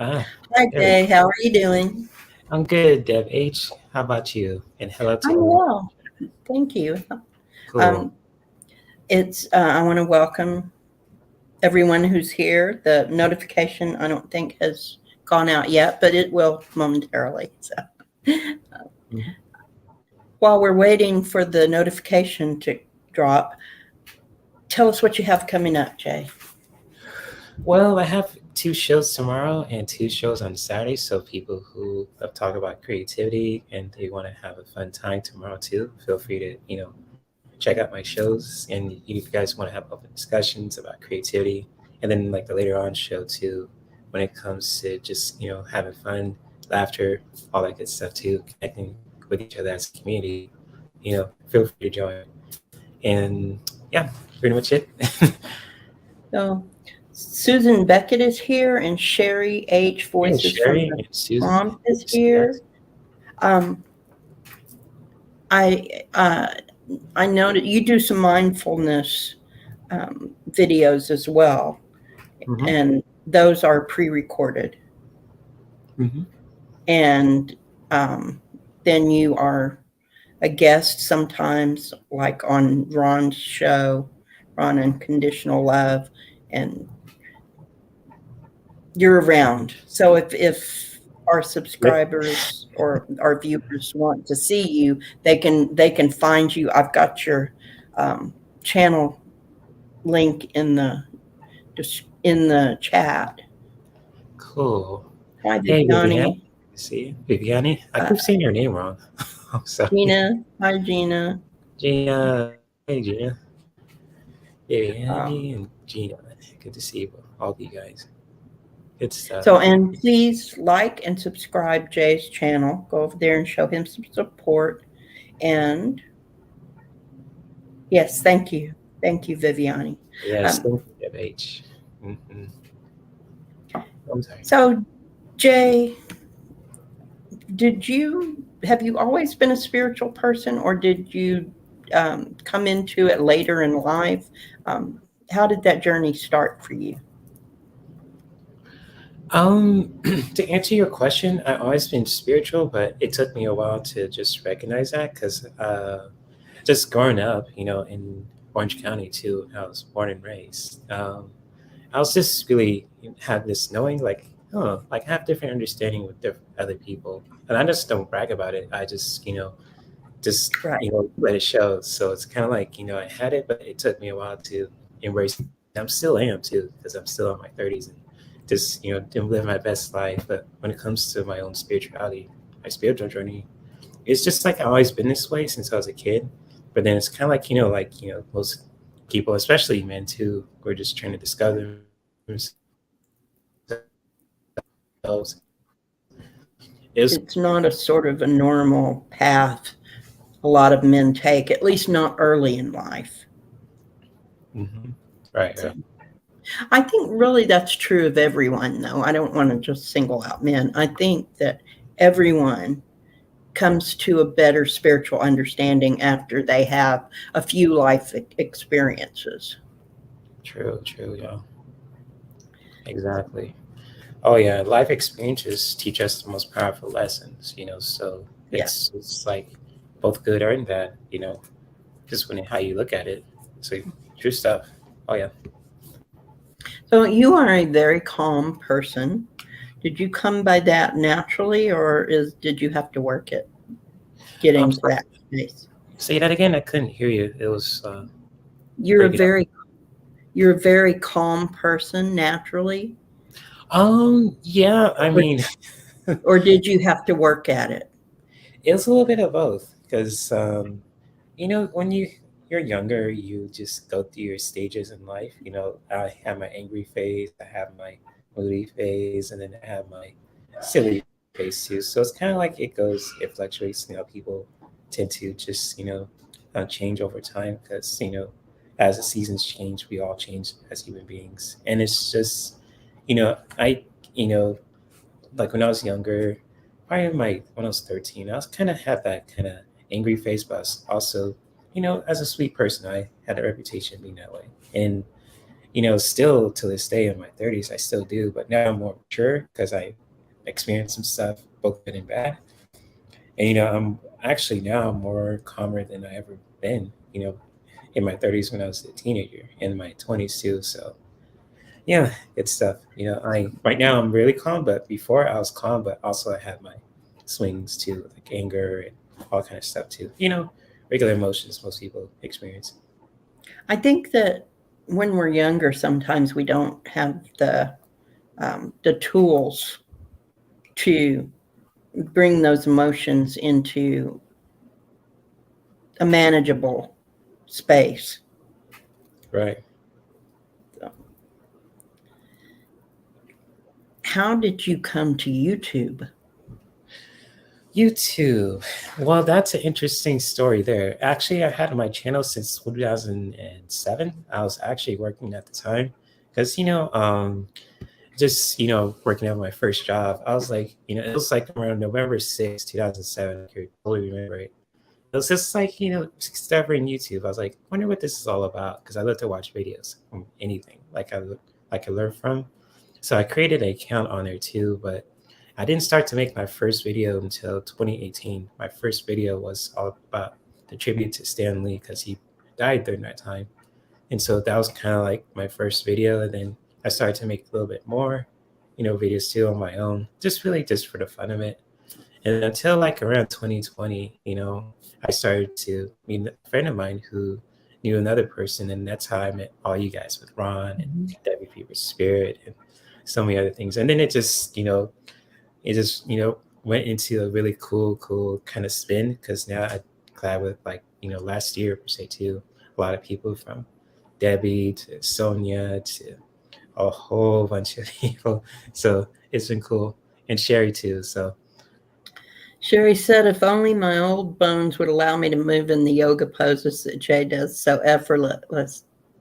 Ah, Hi, there we Jay. go. How are you doing? I'm good, Deb H. How about you? And hello to I'm everyone. well. Thank you. Cool. Um, I want to welcome everyone who's here. The notification I don't think has gone out yet, but it will momentarily. So Mhm. while we're waiting for the notification to drop, tell us what you have coming up, Jay. Well, I have two shows tomorrow and two shows on Saturday. So people who have talked about creativity and they want to have a fun time tomorrow too, feel free to, check out my shows. And if you guys want to have open discussions about creativity, and then like the later on show too, when it comes to just, having fun, laughter, all that good stuff too, connecting with each other as a community, feel free to join. And yeah, pretty much it. So Susan Beckett is here, and Sherry H. Hey, Voices from Sherry the and Susan. Prompt Good is to see you here. guys. Um, I uh, I know that you do some mindfulness videos as well, Mm-hmm. and those are pre-recorded. Mm-hmm. And um, then you are a guest sometimes, like on Ron's show, Ron Unconditional Love, and you're around. So if our Yep. subscribers or our viewers want to see you, they can find you. I've got your um, channel link in the chat. Cool. Hi, Hey, Vivian. Viviani. Good to see you. Viviani. I Uh, keep saying your name wrong. I'm sorry. Gina. Hi, Gina. Gina. Hey, Gina. Um, Viviani and Gina. Good to see you, all of you guys. Good stuff. and please like and subscribe Jay's channel. Go over there and show him some support. And yes, thank you. Thank you, Viviani. Yes, Um, thank you, FH. Mm-hmm. I'm sorry. so, Jay, have you always been a spiritual person, or did you come into it later in life? Um, how did that journey start for you? Um, to answer your question, I've always been spiritual, but it took me a while to just recognize that because just growing up, in Orange County too, I was born and raised. I was just really have this knowing, like, oh, like I have different understanding with different other people, and I just don't brag about it. I just, just Right. let it show. So it's kind of like I had it, but it took me a while to embrace it. I'm still am too, because I'm still in my 30s and just didn't live my best life. But when it comes to my own spirituality, my spiritual journey, it's just like I've always been this way since I was a kid. But then it's kind of like most people, especially men too, who are just trying to discover themselves. It was It's not a sort of a normal path a lot of men take, at least not early in life. mhm. Right, So right. I think really that's true of everyone, though. I don't want to just single out men. I think that everyone comes to a better spiritual understanding after they have a few life experiences. True, true, yeah. Exactly. Oh yeah, life experiences teach us the most powerful lessons, so Yeah. it's like both good and bad, just when how you look at it. So true stuff. Oh yeah. So you are a very calm person. Did you come by that naturally, or did you have to work it getting to Sorry, that space? say that again. I couldn't hear you. It was You're a breaking up. very you're a very calm person naturally, Yeah, I or, mean, or did you have to work at it? it was a little bit of both because when you're younger, you just go through your stages in life. I have my angry phase, I have my moody phase, and then I have my silly phase too. So it's kind of like it fluctuates. People tend to just change over time because as the seasons change, we all change as human beings, and it's just I you know like when I was younger, probably when I was 13, I was kind of had that kind of angry face, but I was also, as a sweet person, I had a reputation being that way. And still to this day in my 30s, I still do, but now I'm more mature because I experienced some stuff, both good and bad. And I'm actually now more calmer than I ever been. You know, in my 30s when I was a teenager, in my 20s too. So yeah, good stuff. I right now I'm really calm, but before I was calm, but also I had my swings too, like anger and all kind of stuff too. Regular emotions most people experience. I think that when we're younger, sometimes we don't have the tools to bring those emotions into a manageable space. Right. So, how did you come to YouTube? YouTube. Well, that's an interesting story there. Actually, I had my channel since 2007. I was actually working at the time because, just, working at my first job. I was like, it was like around November 6th, 2007. I could totally remember it. It was just like, discovering YouTube. I was like, wonder what this is all about because I love to watch videos from anything like I learn from. So I created an account on there too, but I didn't start to make my first video until 2018. My first video was all about the tribute to Stan Lee because he died during that time. And so that was kind of like my first video. And then I started to make a little bit more, videos too on my own, just really just for the fun of it. And until like around 2020, I started to meet a friend of mine who knew another person. And that's how I met all you guys with Ron and Debbie Fever Spirit and so many other things. And then it just went into a really cool kind of spin because now I collab with like last year per se too, a lot of people from Debbie to Sonia to a whole bunch of people. So it's been cool, and Sherry too. So Sherry said, if only my old bones would allow me to move in the yoga poses that Jay does so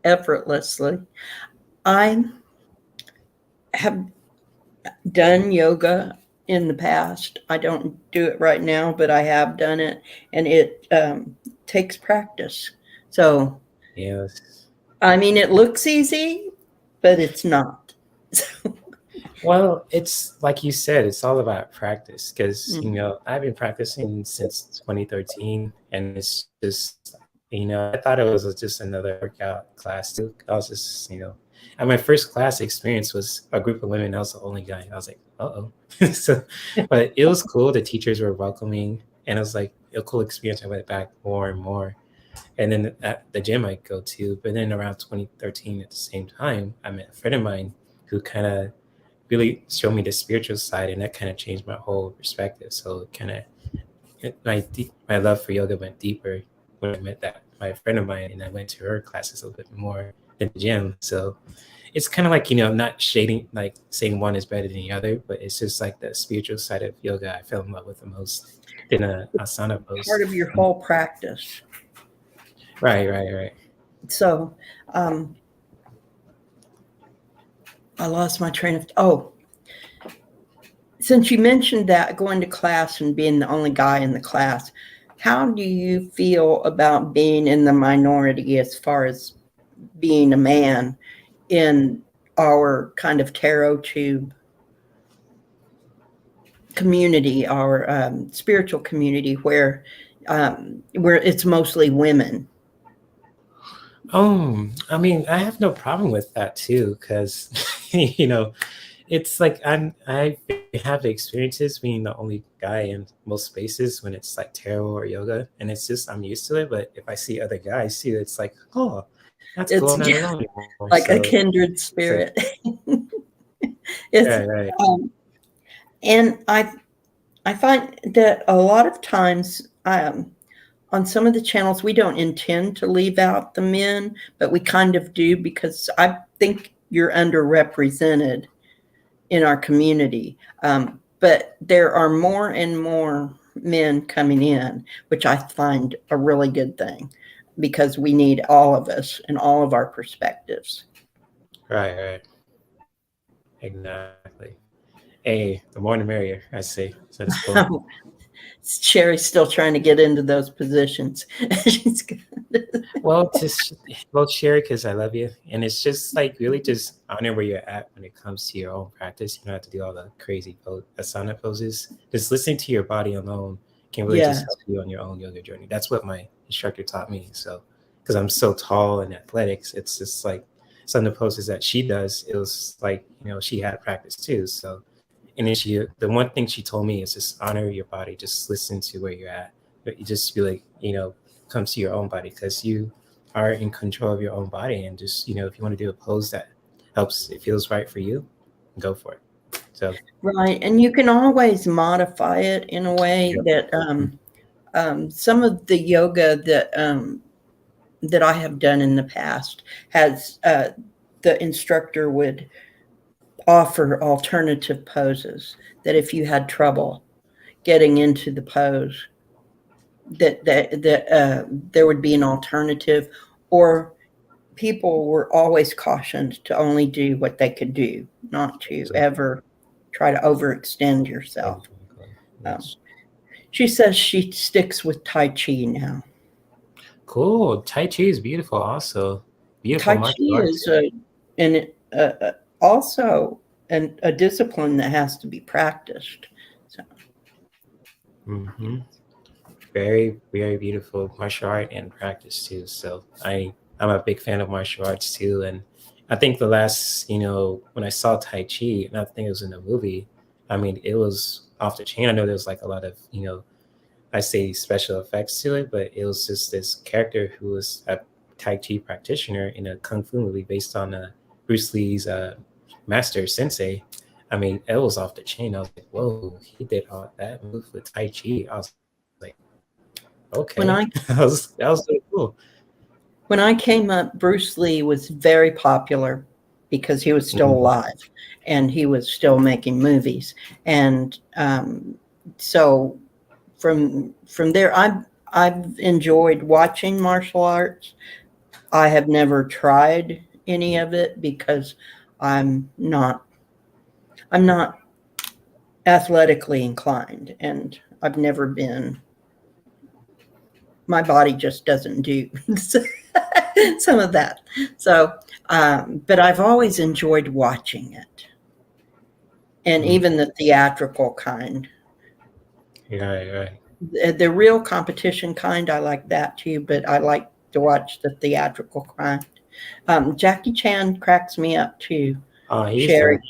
effortlessly. I have done yoga in the past. I don't do it right now, but I have done it, and it takes practice. So, yes. I mean, it looks easy, but it's not. Well, it's like you said, it's all about practice because Mm. I've been practicing since 2013, and it's just I thought it was just another workout class too. I was just and my first class experience was a group of women. I was the only guy. I was like, uh-oh. So, but it was cool. The teachers were welcoming, and it was like a cool experience. I went back more and more, and then at the gym I go to. But then around 2013, at the same time, I met a friend of mine who kind of really showed me the spiritual side, and that kind of changed my whole perspective. So it kind of my love for yoga went deeper when I met that my friend of mine, and I went to her classes a little bit more than the gym. So it's kind of like not shading like saying one is better than the other, but it's just like the spiritual side of yoga I fell in love with the most than a asana pose. Part of your whole practice. Right. So, um, I lost my train of. Oh, since you mentioned that going to class and being the only guy in the class, how do you feel about being in the minority as far as being a man in our kind of tarot tube community, our spiritual community, where it's mostly women? I mean, I have no problem with that too, because it's like I have experiences being the only guy in most spaces when it's like tarot or yoga, and it's just I'm used to it. But if I see other guys too, it's like, oh, that's cool. It's I'm not alone anymore. like a So kindred it's like, spirit. It's right. and I find that a lot of times on some of the channels we don't intend to leave out the men, but we kind of do because I think you're underrepresented in our community. But there are more and more men coming in, which I find a really good thing because we need all of us and all of our perspectives. Right. Exactly. Hey, the more the merrier, I say. So that's cool. Sherry's still trying to get into those positions. She's good. Well, just well, share because I love you, and it's just like really just honor where you're at when it comes to your own practice. You don't have to do all the crazy asana poses. Just listening to your body alone can really just help Yes. you on your own yoga journey. That's what my instructor taught me. So, because I'm so tall and athletics, it's just like some of the poses that she does. It was like she had practice too. So, and then the one thing she told me is just honor your body. Just listen to where you're at. But you just feel like comes to your own body because you are in control of your own body, and just if you want to do a pose that helps, it feels right for you, go for it. So Right. And you can always modify it in a way yeah. that some of the yoga that I have done in the past has the instructor would offer alternative poses that if you had trouble getting into the pose, that there would be an alternative, or people were always cautioned to only do what they could do, not to So ever try to overextend yourself. exactly. Um, Yes. she says she sticks with Tai Chi now. Cool. Tai Chi is beautiful also. Beautiful Tai Chi martial art is too. also a discipline that has to be practiced. So, Hmm. Very, very beautiful martial art and practice too. So I'm a big fan of martial arts too. And I think the last, when I saw Tai Chi, and I think it was in a movie, I mean, it was off the chain. I know there was like a lot of, I say special effects to it, but it was just this character who was a Tai Chi practitioner in a kung fu movie based on Bruce Lee's master sensei. I mean, it was off the chain. I was like, whoa, he did all that move with Tai Chi. I was like, okay, when I that was really cool. when I came up, Bruce Lee was very popular because he was still Mhm. alive and he was still making movies. And so from there, I've enjoyed watching martial arts. I have never tried any of it because I'm not I'm not athletically inclined, and I've never been. My body just doesn't do some of that. So, but I've always enjoyed watching it, and Mm. even the theatrical kind. Right, right. The real competition kind, I like that too, but I like to watch the theatrical kind. Jackie Chan cracks me up too. Oh, he's Sherry, dope.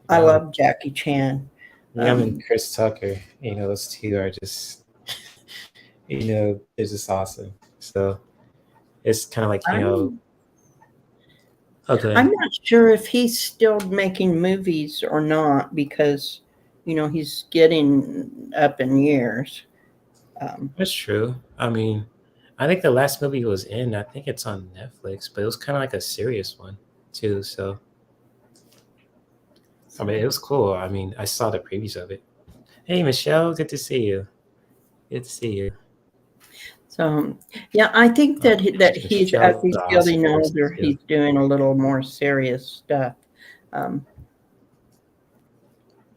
I Yeah, love Jackie Chan. him and Um, Chris Tucker. Those two are just, they're just awesome. So it's kind of like, I'm okay, I'm not sure if he's still making movies or not because, he's getting up in years. Um, that's true. I mean, I think the last movie he was in, I think it's on Netflix, but it was kind of like a serious one too. So I mean, it so, was cool. I mean, I saw the previews of it. Hey, Michelle, good to see you. Good to see you. so, yeah, I think Oh, that he's as Michelle's he's an awesome getting person older, too. he's doing a little more serious stuff. Um,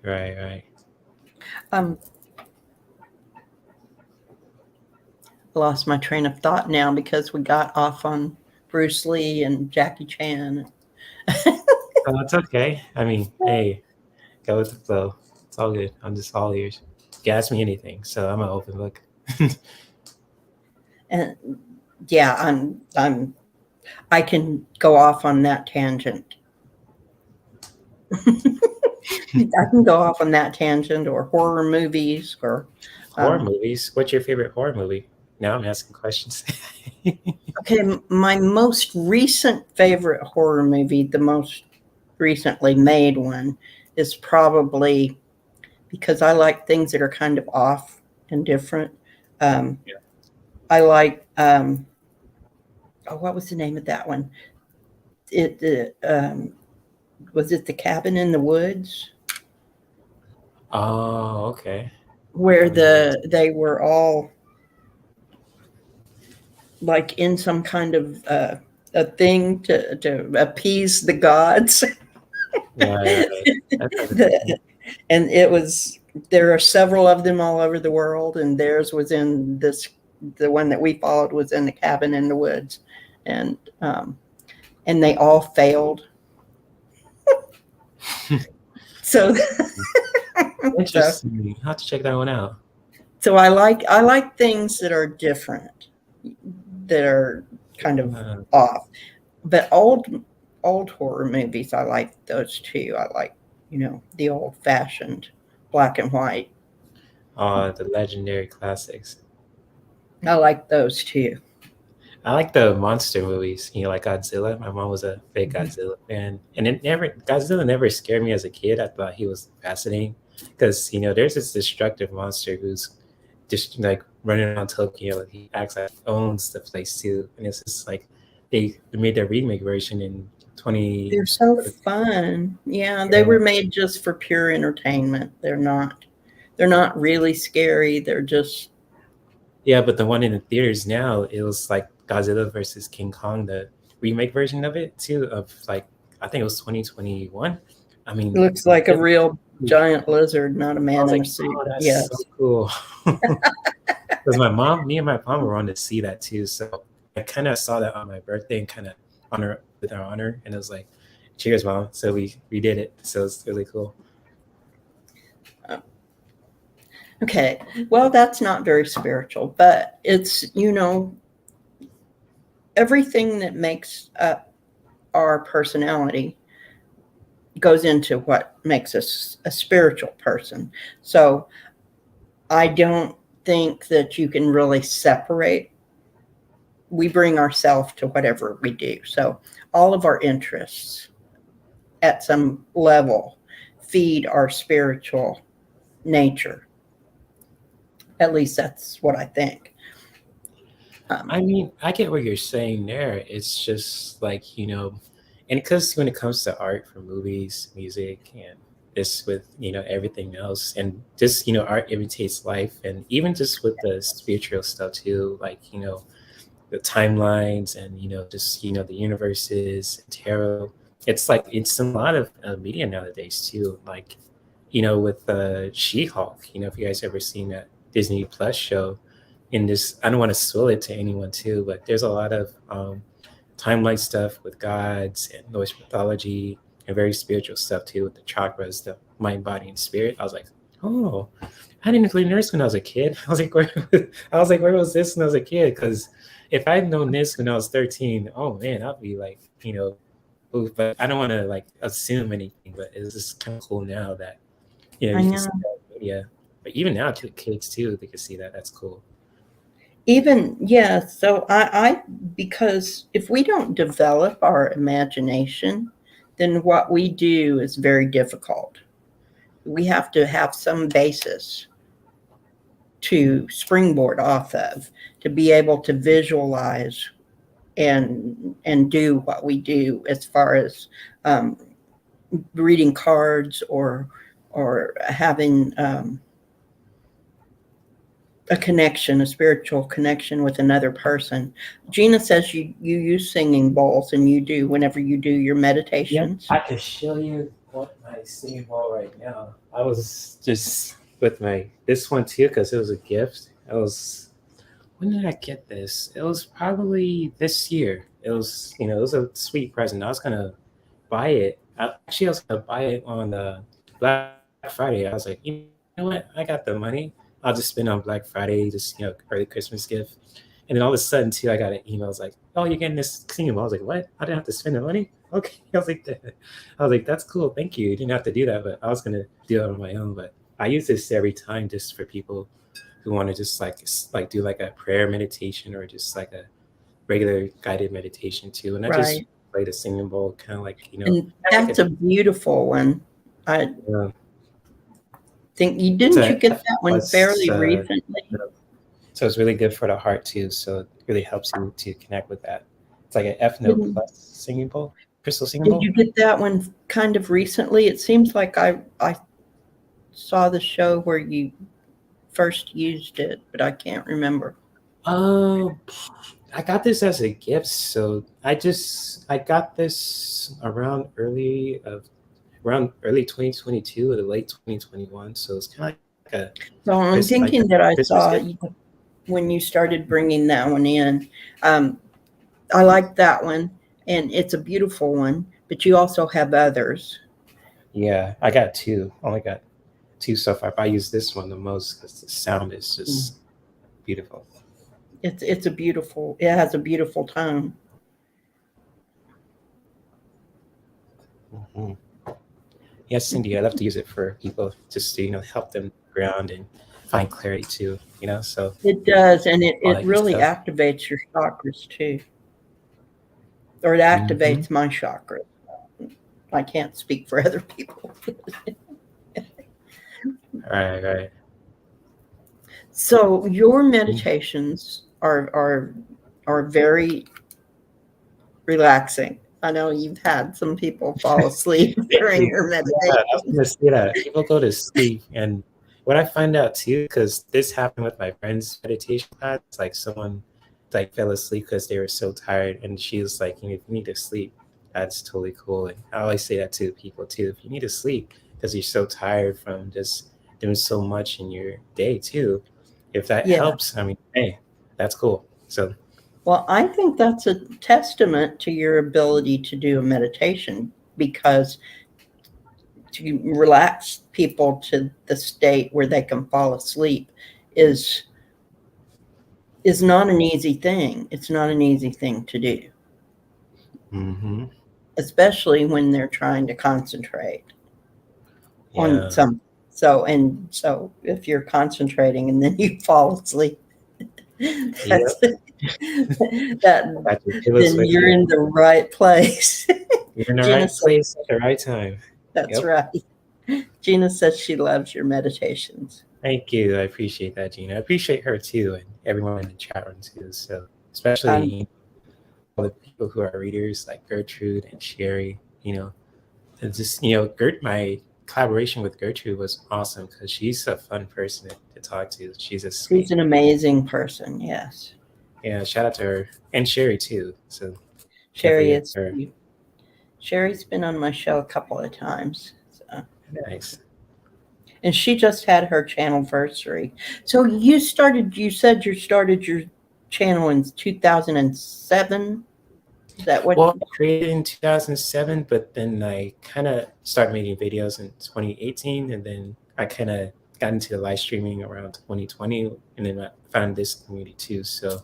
Right, right. um, lost my train of thought now because we got off on Bruce Lee and Jackie Chan. Oh, it's okay. I mean, hey, go with the flow. It's all good. I'm just all ears. You can ask me anything, so I'm an open book. And yeah, I can go off on that tangent. I can go off on that tangent, or horror movies, or Horror um, movies. What's your favorite horror movie? Now I'm asking questions. okay. My most recent favorite horror movie, the most recently made one, is probably because I like things that are kind of off and different. Um, Yeah. I like oh, what was the name of that one? It was it The Cabin in the Woods, Oh, okay. where Cabin in the Woods. they were all like in some kind of a thing to appease the gods. Right, right. That sounds interesting. And it was there are several of them all over the world, and theirs was in this. The one that we followed was in the cabin in the woods, and and they all failed. So, so, Interesting. I'll have to check that one out. so I like things that are different, that are kind of Uh, off. But old horror movies, I like those too. I like, the old fashioned black and white. the legendary classics. I like those too. I like the monster movies, like Godzilla. My mom was a big Mhm. Godzilla fan, and Godzilla never scared me as a kid. I thought he was fascinating because there's this destructive monster who's just like running around Tokyo. And he acts like he owns the place too, and it's just like they made their remake version in 20. They're so fun. Yeah, they were made just for pure entertainment. They're not really scary. They're just Yeah, but the one in the theaters now, it was like Godzilla versus King Kong, the remake version of it too, of like I think it was 2021. I mean, looks like a real I giant lizard, not a man was in like, a suit. oh, that's so Yes. cool. Because me and my mom were on to see that too. So I kind of saw that on my birthday and kind of honor with our honor, and it was like, cheers, mom. So we did it. So it's really cool. Okay. Well, that's not very spiritual, but it's, everything that makes up our personality goes into what makes us a spiritual person. So I don't think that you can really separate. We bring ourselves to whatever we do. So all of our interests at some level feed our spiritual nature. At least that's what I think. Um, I mean, I get what you're saying there. It's just like, and because when it comes to art for movies, music, and this with, everything else, and just, art imitates life, and even just with the spiritual stuff too, like, the timelines and, just, the universes, tarot. It's like, it's a lot of media nowadays too. Like, with She-Hulk, if you guys ever seen that Disney Plus show, in this, I don't want to spoil it to anyone too, but there's a lot of timeline stuff with gods and Norse mythology and very spiritual stuff too with the chakras, the mind, body, and spirit. I was like, oh, I didn't play nurse when I was a kid. I was like, where was this when I was a kid? Because if I had known this when I was 13, oh man, I'd be like, ooh, but I don't want to like assume anything, but it's just kind of cool now that, I you can know. see that in media. But even now, kids too, they can see that. That's cool. Even, yeah. So because if we don't develop our imagination, then what we do is very difficult. We have to have some basis to springboard off of, to be able to visualize and do what we do, as far as um, reading cards, or having a connection, a spiritual connection with another person. Gina says you use singing bowls, and you do whenever you do your Yep, meditations. I can show you what my singing ball right now. I was just with my this one too because it was a gift. It was, when did I get this? It was probably this year. It was, it was a sweet present. I was gonna buy it. Actually, I was gonna buy it on Black Friday. I was like, you know what? I got the money. I'll just spend on Black Friday, just early Christmas gift. And then all of a sudden too, I got an email. It was like, oh, you're getting this singing ball. I was like, what? I didn't have to spend the money. Okay. That's cool. Thank you. You didn't have to do that, but I was gonna do it on my own. But I use this every time just for people who want to just like do like a prayer meditation or just like a regular guided meditation too. And I just Right. play the singing bowl, kind of like And that's like that's a beautiful one. I uh, think you it's didn't you a get F that one plus. fairly recently? So it's really good for the heart too. So it really helps you to connect with that. It's like an F note Didn't plus singing bowl, crystal singing did bowl. you get that one kind of recently? It seems like I saw the show where you first used it, but I can't remember. Um, I got this as a gift. So I got this around around early 2022 or the late 2021. So it's kind of like a So I'm Like a thinking that I Christmas saw gift. you, when you started bringing that one in. Um, I like that one, and it's a beautiful one, but you also have others. Yeah, I got two. Only got two so far. But I use this one the most because the sound is just beautiful. It's a beautiful. It has a beautiful tone. Hmm. Yes, Cindy, I love to use it for people just to help them ground and find clarity too. So It does, and all it that good really stuff. activates your chakras too, or it Hmm. activates my chakras. I can't speak for other people. Right, right. So your Mm. meditations are very relaxing. I know you've had some people fall asleep Thank during you. your Yeah, I was meditation. gonna say that people go to sleep, and what I find out too, because this happened with my friend's meditation class, like someone like fell asleep because they were so tired, and she was like, if you need to sleep, that's totally cool. And I always say that to people too. If you need to sleep because you're so tired from just doing so much in your day too, if that Yeah. helps, I mean, hey, that's cool. So, Well, I think that's a testament to your ability to do a meditation, because to relax people to the state where they can fall asleep is is not an easy thing. It's not an easy thing to do, hmm, especially when they're trying to concentrate on yeah, something. So if you're concentrating and then you fall asleep, yep. that's that Got your pillows then with you're you. in the right place. You're in the Gina right said place at the right time. that's Yep. right. Gina says she loves your meditations. Thank you. I appreciate that, Gina. I appreciate her too, and everyone in the chat room too. So, Um, especially all the people who are readers like Gertrude and Sherry. And just my collaboration with Gertrude was awesome because she's a fun person to talk to. She's a she's sweet. an amazing person. Yes, Yeah, shout out to her and Sherry too. So Sherry definitely is. her. Sherry's been on my show a couple of times. So. Nice. And she just had her channelversary. So you said you started your channel in 2007. Is that what? Well, I created in 2007, but then I kind of started making videos in 2018, and then I kind of got into the live streaming around 2020, and then I found this community too. So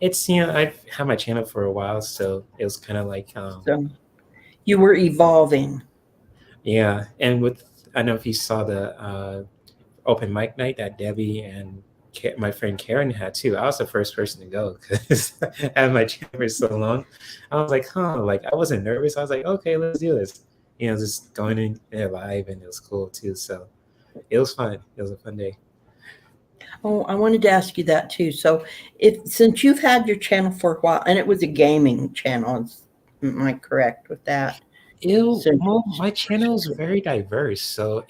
I've had my channel for a while, so it was kind of like, So you were evolving. yeah. And I don't know if you saw the open mic night that Debbie and my friend Karen had too. I was the first person to go because I had my channel for so long. I was like, like I wasn't nervous. I was like, okay, let's do this. Just going in there live, and it was cool too. So it was fun. It was a fun day. Oh, I wanted to ask you that too. So, if since you've had your channel for a while, and it was a gaming channel, am I correct with that? Since Well, my channel is very diverse, so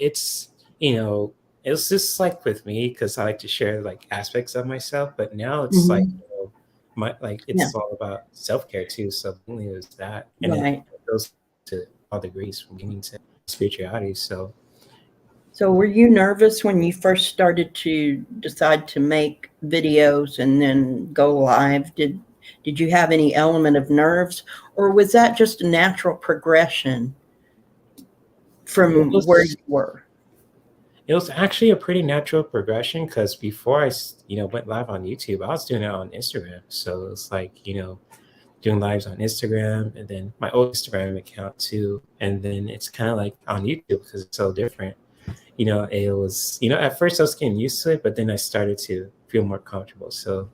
you know, it's just like with me because I like to share like aspects of myself, but now it's like Mhm. my like Yeah, it's all about self care too. So mainly it was that, and it right. goes to all degrees from gaming to spirituality. So So, were you nervous when you first started to decide to make videos and then go live? Did you have any element of nerves, or was that just a natural progression it from where was you were? it was actually a pretty natural progression because before I went live on YouTube, I was doing it on Instagram. So it's like doing lives on Instagram and then my old Instagram account too. And then it's kind of like on YouTube because it's so different. It was, at first I was getting used to it, but then I started to feel more comfortable. So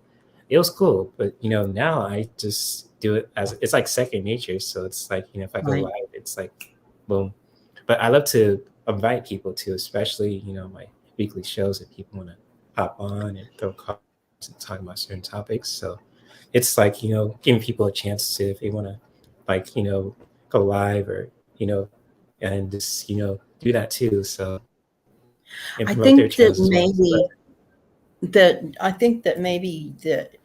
it was cool. But, now I just do it as it's like second nature. So it's like, if I go Right. live, it's like, boom. But I love to invite people to, especially, my weekly shows if people want to hop on and throw cards and talk about certain topics. So it's like giving people a chance to if they want to like go live or you know and just do that too, so and I promote their think that channels as well. But maybe that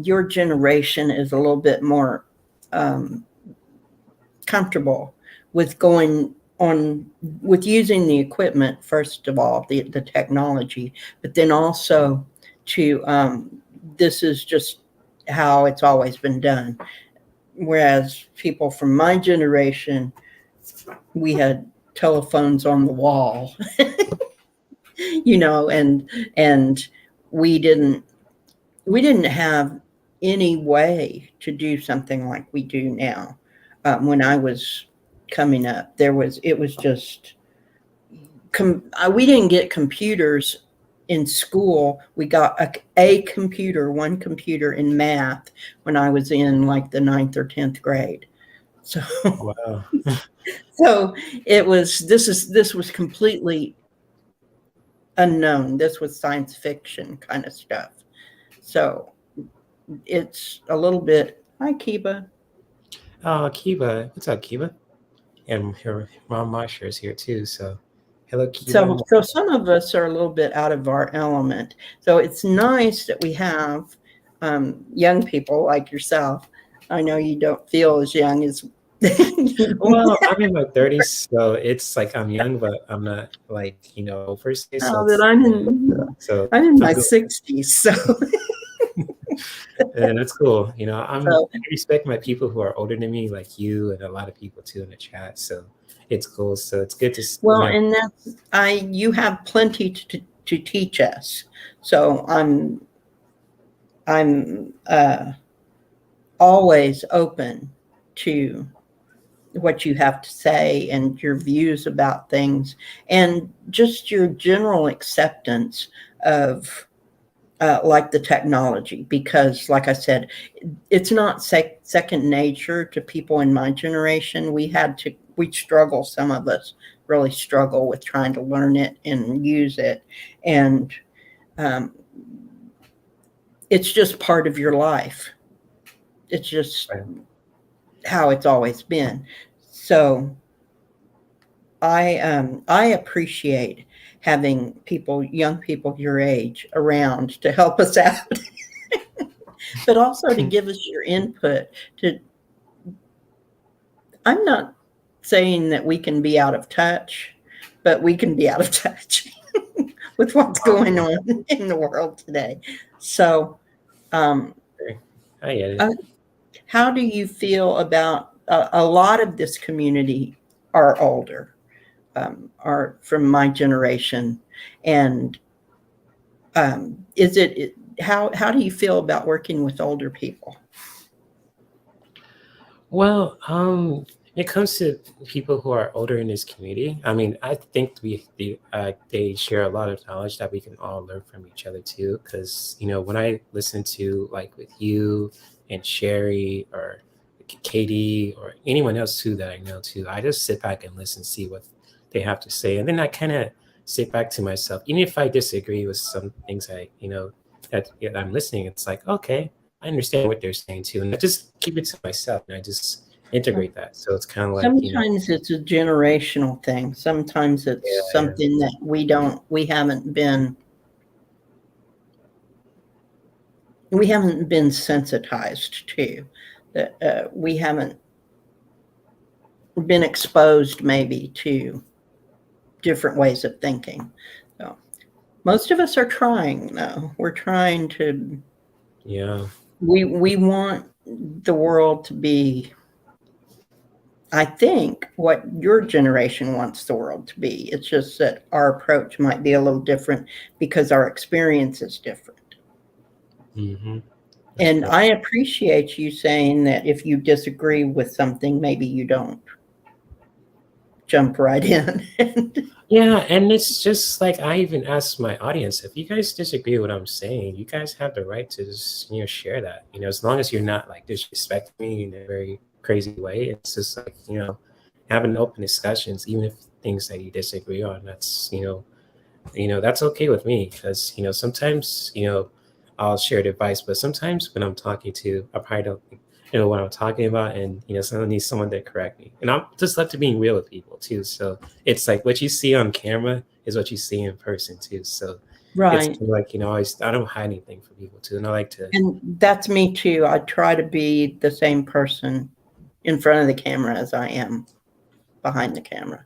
your generation is a little bit more um, comfortable with going on with using the equipment, first of all, the technology, but then also to this is just how it's always been done. Whereas people from my generation, we had telephones on the wall, and we didn't have any way to do something like we do now. When I was coming up, it was just we didn't get computers in school. We got one computer in math when I was in like the 9th or 10th grade. So, Wow. so this was completely unknown. This was science fiction kind of stuff. So it's a little bit. Hi, Kiba. Kiba, what's up, Kiba? And her mom Masha is here too. So, hello, So, Kiba. so some of us are a little bit out of our element. So it's nice that we have young people like yourself. I know you don't feel as young as. Well, I'm in my 30s, so it's like I'm young, but I'm not like old per se. So Now that it's so I'm in I'm my good. 60s, so And it's cool. so I respect my people who are older than me, like you and a lot of people too in the chat. So it's cool. So it's good to well, and that's you have plenty to teach us. So I'm always open to what you have to say and your views about things, and just your general acceptance of like the technology, because like I said, it's not second nature to people in my generation. We struggle, some of us really struggle with trying to learn it and use it, and um, it's just part of your life. It's just Right. how it's always been. So I appreciate having young people your age around to help us out, but also to give us your input. I'm not saying that we can be out of touch, but we can be out of touch with what's going on in the world today. So, um, I get it. uh, how do you feel about a lot of this community are older, are from my generation, and is it how do you feel about working with older people? Well, when it comes to people who are older in this community, I mean, I think they share a lot of knowledge that we can all learn from each other too. Because when I listen to like with you and Sherry or Katie or anyone else too that I know too, I just sit back and listen, see what they have to say, and then I kind of sit back to myself, even if I disagree with some things that I'm listening. It's like, okay, I understand what they're saying too, and I just keep it to myself, and I just integrate that. So it's kind of like Sometimes it's a generational thing. Sometimes it's yeah, yeah, something that we haven't been sensitized to, that we haven't been exposed maybe to different ways of thinking. So most of us are trying, though. We're trying to. yeah. We want the world to be, I think, what your generation wants the world to be. It's just that our approach might be a little different because our experience is different. Mm-hmm. That's And right. I appreciate you saying that if you disagree with something, maybe you don't jump right in. Yeah, and it's just like I even asked my audience, if you guys disagree with what I'm saying, you guys have the right to just share that. As long as you're not like disrespecting me in a very crazy way. It's just like having open discussions, even if things that you disagree on. That's that's okay with me because sometimes I'll share the advice, but sometimes when I'm talking to, I probably don't know what I'm talking about, and someone needs someone to correct me. And I'm just love to being real with people too. So it's like what you see on camera is what you see in person too. So it's Right. kind of like I don't hide anything from people too, and I like to. And that's me too. I try to be the same person in front of the camera as I am behind the camera.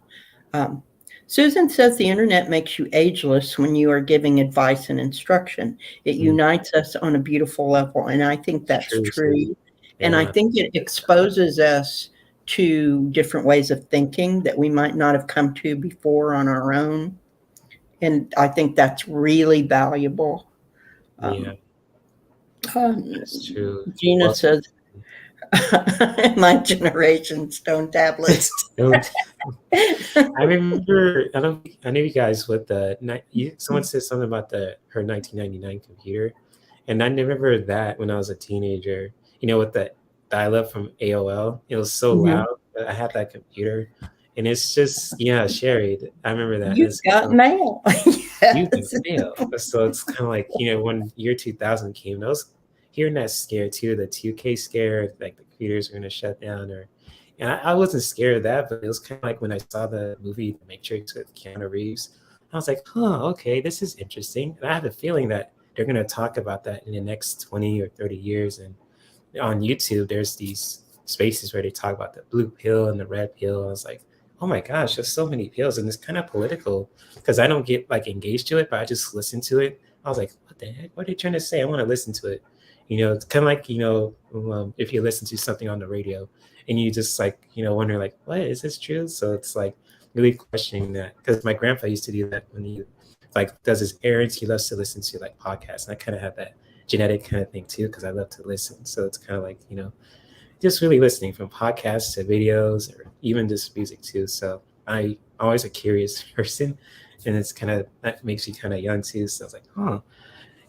Um, Susan says the internet makes you ageless when you are giving advice and instruction. It Mm, unites us on a beautiful level. And I think it's that's true, Susan. true. And I Yeah, think it exposes us to different ways of thinking that we might not have come to before on our own. And I think that's really valuable. yeah, Um, that's true. Gina Well, says, my generation, stone tablets. don't. I remember. I know you guys with someone said something about the her 1999 computer, and I remember that when I was a teenager. With the dial-up from AOL, it was so Mhm. loud. But I had that computer, and it's just Sherry. I remember that. You've It's got kind of mail. you can Yes. fail. So it's kind of like when year 2000 came, I was hearing that scare too, the 2K scare, like the computers are gonna shut down, and I wasn't scared of that, but it was kind of like when I saw the movie The Matrix with Keanu Reeves, I was like, huh, okay, this is interesting, and I have a feeling that they're gonna talk about that in the next 20 or 30 years, and on YouTube, there's these spaces where they talk about the blue pill and the red pill. I was like, oh my gosh, there's so many pills, and it's kind of political because I don't get like engaged to it, but I just listen to it. I was like, what the heck? What are they trying to say? I want to listen to it. It's kind of like if you listen to something on the radio and you just like wonder like, what is this true? So it's like really questioning that because my grandpa used to do that when he like does his errands. He loves to listen to like podcasts, and I kind of have that genetic kind of thing too because I love to listen. So it's kind of like just really listening from podcasts to videos or even just music too. So I'm always a curious person, and it's kind of that makes you kind of young too. So I was like, huh,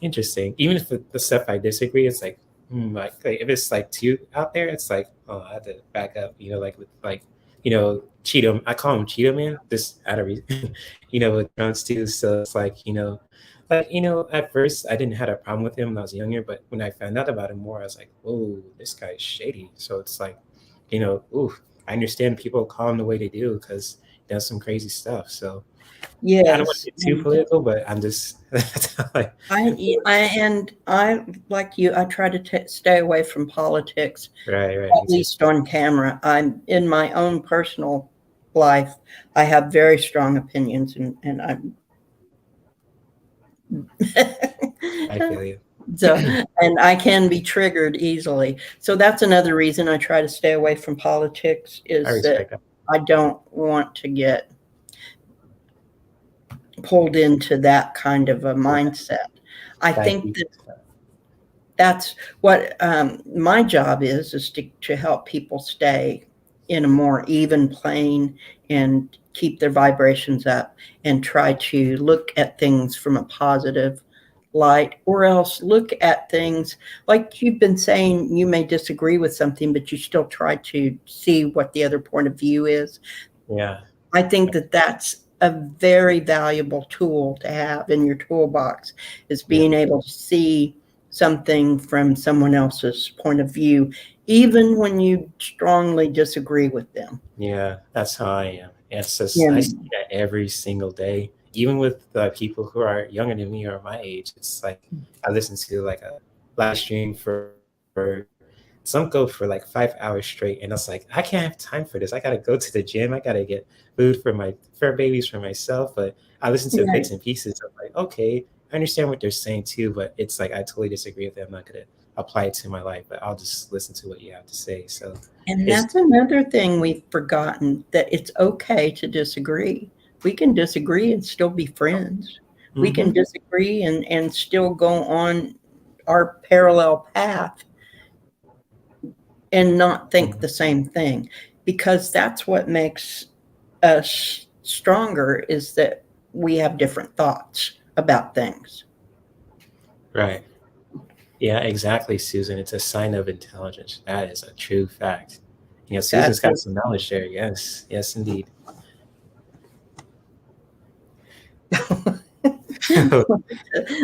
interesting. Even if the stuff I disagree, it's like, like if it's like two out there, it's like, oh, I have to back up. Like with like, Cheeto. I call him Cheeto Man. This out of reason, with Jones too. So it's like, at first I didn't have a problem with him when I was younger, but when I found out about him more, I was like, whoa, this guy's shady. So it's like, ooh, I understand people call him the way they do because he does some crazy stuff. So I don't want to Yes. get too political, but I'm just that's how I like you. I try to stay away from politics, right, at me too. least on camera. I'm in my own personal life. I have very strong opinions, and I'm I feel you. so, and I can be triggered easily. So that's another reason I try to stay away from politics. I Is that respect that. I don't want to get pulled into that kind of a Yeah, mindset. I that think deep that stuff. that's what my job is to help people stay in a more even plane and keep their vibrations up and try to look at things from a positive light, or else look at things like you've been saying. You may disagree with something, but you still try to see what the other point of view is. Yeah, I think that that's a very valuable tool to have in your toolbox, is yeah, being able to see something from someone else's point of view, even when you strongly disagree with them. yeah. That's how I am. It's just I see And that every single day, even with the people who are younger than me or my age. It's like I listen to like a live stream for some go for like 5 hours straight, and I was like, I can't have time for this. I gotta go to the gym. I gotta get food for my fur babies for myself. But I listen to right. bits and pieces. I'm like, okay, I understand what they're saying too, but it's like I totally disagree with them. I'm not gonna apply it to my life, but I'll just listen to what you have to say. So And it's that's another thing we've forgotten, that it's okay to disagree. We can disagree and still be friends. We can mm-hmm, disagree and still go on our parallel path and not think mm-hmm. the same thing, because that's what makes us stronger, is that we have different thoughts about things. Right. Yeah, exactly, Susan. It's a sign of intelligence. That is a true fact. Susan's That's got some knowledge there. Yes, yes, indeed.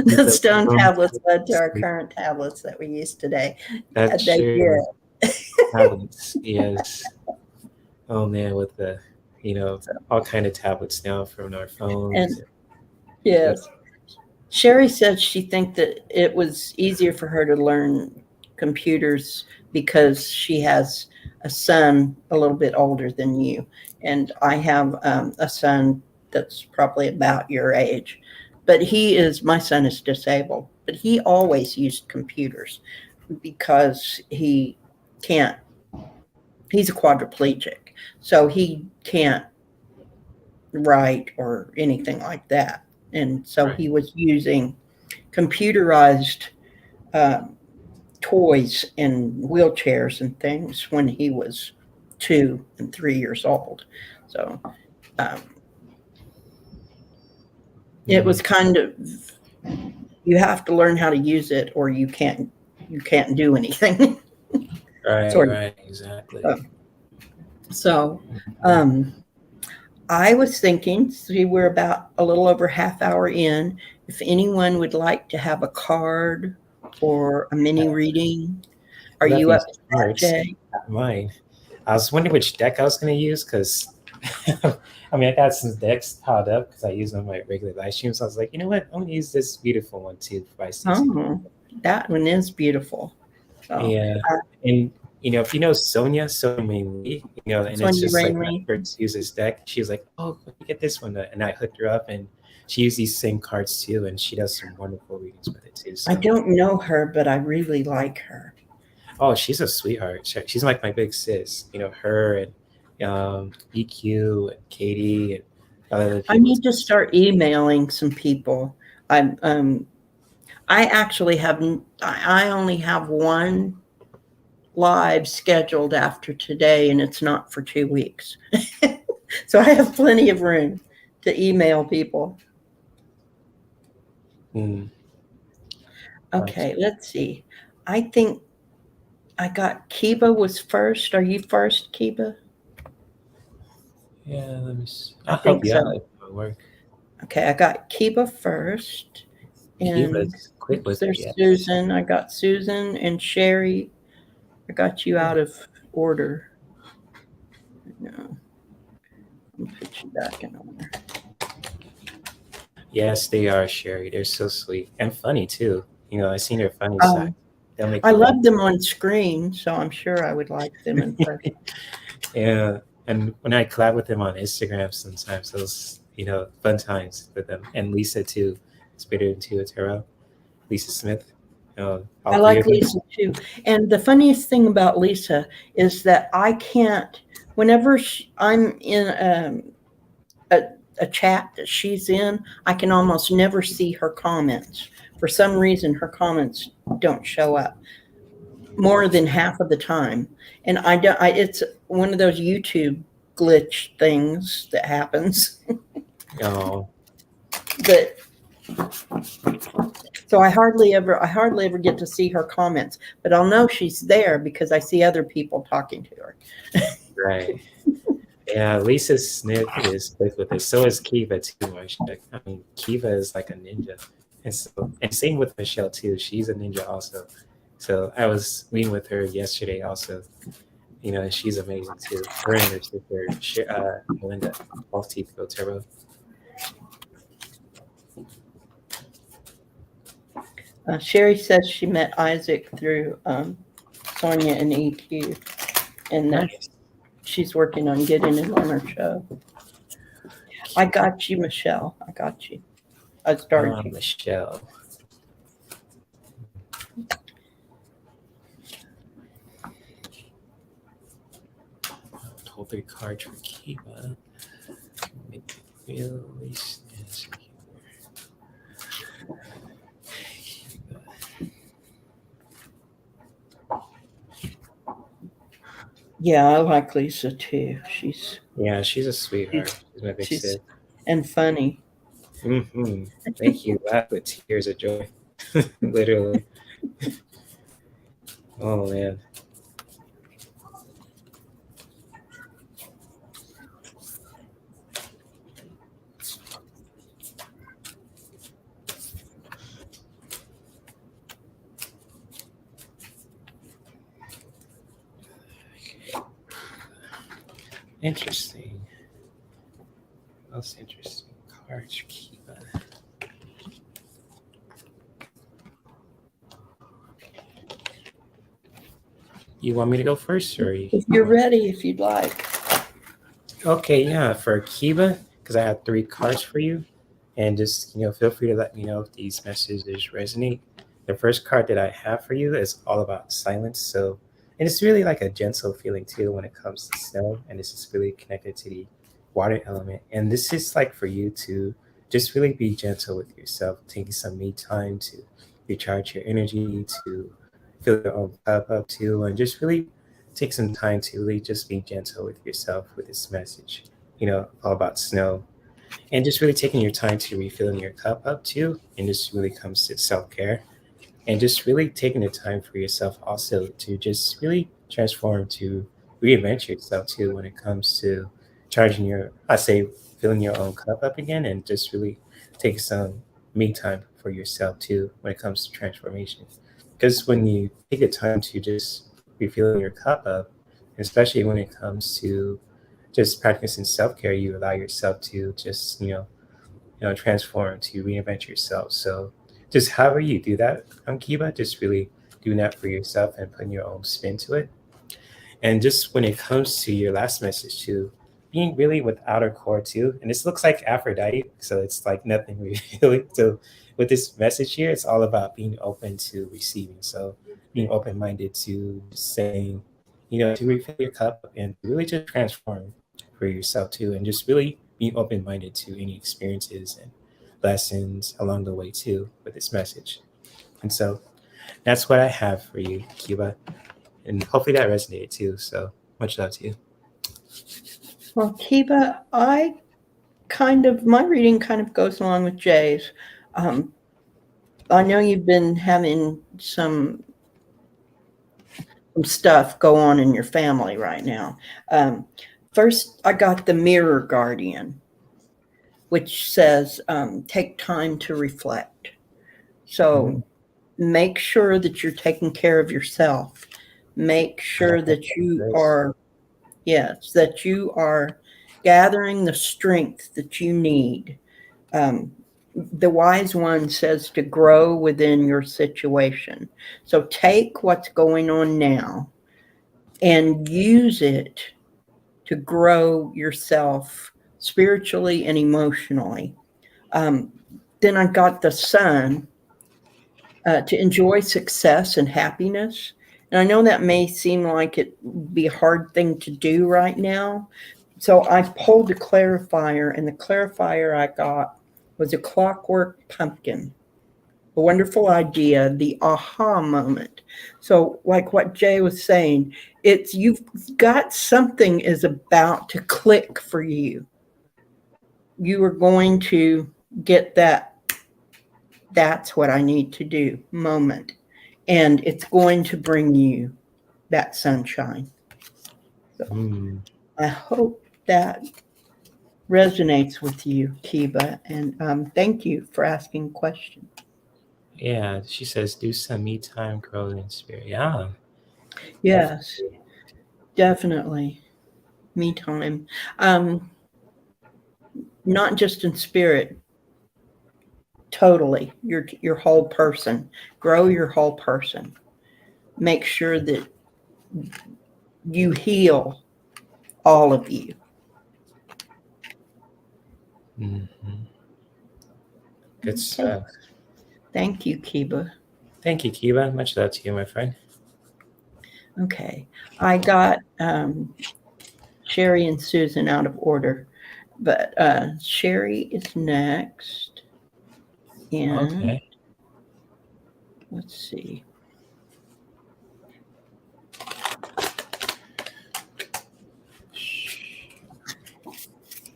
the stone tablets led to our current tablets that we use today. Yeah, That's they true. did. Tablets, yes. Oh man, with the So, all kind of tablets now from our phones. and yes, Sherry said she think that it was easier for her to learn computers because she has a son a little bit older than you, and I have a son that's probably about your age. But my son is disabled, but he always used computers because can't, he's a quadriplegic, so he can't write or anything like that. And so Right. he was using computerized uh, toys and wheelchairs and things when he was 2 and 3 years old. So um, it was Mm. kind of, you have to learn how to use it or you can't do anything. Right, Sort of. right, exactly. Uh, so Mhm. um, I was thinking, see, we're about a little over half hour in. If anyone would like to have a card or a mini reading, are I love you up these to that, cards. Jay? Not mine. I was wondering which deck I was going to use because, I mean, I got some decks piled up because I use them on my regular live streams. So I was like, you know what? I'm going to use this beautiful one too if I see some. Oh, that one is beautiful. So, Yeah. And, if you know Sonia Lee, and it's Sonia just like when I Rainley. first use this deck, she was like, oh, let me get this one. And I hooked her up and she used these same cards too. And she does some wonderful readings with it too. I So, don't know her, but I really like her. oh, she's a sweetheart. She's like my big sis. Her and EQ and Katie and other I people. need to start emailing some people. I'm I actually have I only have one live scheduled after today, and it's not for 2 weeks. So I have plenty of room to email people. Mm, gotcha. Okay, let's see. I think I got Kiba was first. Are you first, Kiba? Yeah, let me see. I I'll help think you out so. if it work. Okay, I got Kiba first. And Kiva's quick oops, with it, there's yes. Susan. I got Susan and Sherry. I got you out of order. No, I'll put you back in order. Yes, they are, Sherry. They're so sweet and funny too. I seen their funny side. Um, They'll make I you laugh. love them on screen, so I'm sure I would like them in person. Yeah, and when I collab with them on Instagram, sometimes those fun times with them and Lisa too. Spitter into a Tarot. Lisa Smith. I All three like of them. Lisa too. And the funniest thing about Lisa is that I can't, whenever I'm in a, a chat that she's in, I can almost never see her comments. For some reason, her comments don't show up more than half of the time. And I don't, it's one of those YouTube glitch things that happens. Oh, But so I hardly ever get to see her comments, but I'll know she's there because I see other people talking to her. right. Yeah, Lisa Smith is quick with it. So is Kiva too, Marcia. I mean, Kiva is like a ninja. And same with Michelle too. She's a ninja also. So I was meeting with her yesterday also. And she's amazing too. Her and her sister, Melinda, both teeth go turbo. Sherry says she met Isaac through Sonia and EQ, and that Nice. she's working on getting him on her show. I got you, Michelle. I got you. I started you. Michelle. Hold 3 cards for Kiva. Make it really snazzy. Yeah, I like Lisa too. Yeah, she's a sweetheart. She's She's my big she's sis. and funny. Thank you. Laugh with tears of joy. Literally. Oh man. Interesting. Most interesting cards for Kiva. You want me to go first, or If you you're want? ready, if you'd like. Okay, yeah, for Kiba, because I have three cards for you, and just feel free to let me know if these messages resonate. The first card that I have for you is all about silence, so and it's really like a gentle feeling too when it comes to snow, and this is really connected to the water element, and this is like for you to just really be gentle with yourself, taking some me time to recharge your energy, to fill your own cup up too, and just really take some time to really just be gentle with yourself with this message, all about snow. And just really taking your time to refilling your cup up too. And this really comes to self care. And just really taking the time for yourself also to just really transform, to reinvent yourself too when it comes to charging I say, filling your own cup up again, and just really take some me time for yourself too when it comes to transformation. Because when you take the time to just refilling your cup up, especially when it comes to just practicing self care, you allow yourself to just transform, to reinvent yourself. So just however you do that, Kiba, just really doing that for yourself and putting your own spin to it. And just when it comes to your last message too, being really with outer core too, and this looks like Aphrodite, so it's like nothing really. So with this message here, it's all about being open to receiving. So being open minded to just saying, to refill your cup and to really just transform for yourself too, and just really being open minded to any experiences and lessons along the way too with this message. And so that's what I have for you, Cuba, and hopefully that resonated too. So much love to you. Well, Kiba, my reading kind of goes along with Jay's. Um, I know you've been having some stuff go on in your family right now. First, I got the Mirror Guardian, which says take time to reflect. So Mm, make sure that you're taking care of yourself. Make sure okay, that you great. are, yes, that you are gathering the strength that you need. Um, the wise one says to grow within your situation. So take what's going on now and use it to grow yourself spiritually and emotionally. Um, then I got the sun to enjoy success and happiness. And I know that may seem like it would be a hard thing to do right now. So I pulled a clarifier, and the clarifier I got was a clockwork pumpkin. A wonderful idea, the aha moment. So, like what Jay was saying, it's you've got something is about to click for you. You are going to get that's what I need to do moment. And it's going to bring you that sunshine. So Mm, I hope that resonates with you, Kiba. And thank you for asking questions. yeah, she says do some me time, grow in spirit. Yeah, Yes, definitely. definitely. Me time. Um, not just in spirit, totally. Your whole person. Grow your whole person. Make sure that you heal all of you. Hmm. Good Okay. stuff. Thank you, Kiba. Thank you, Kiba. Much love to you, my friend. Okay. I got Sherry and Susan out of order, but Sherry is next. And Okay. let's see.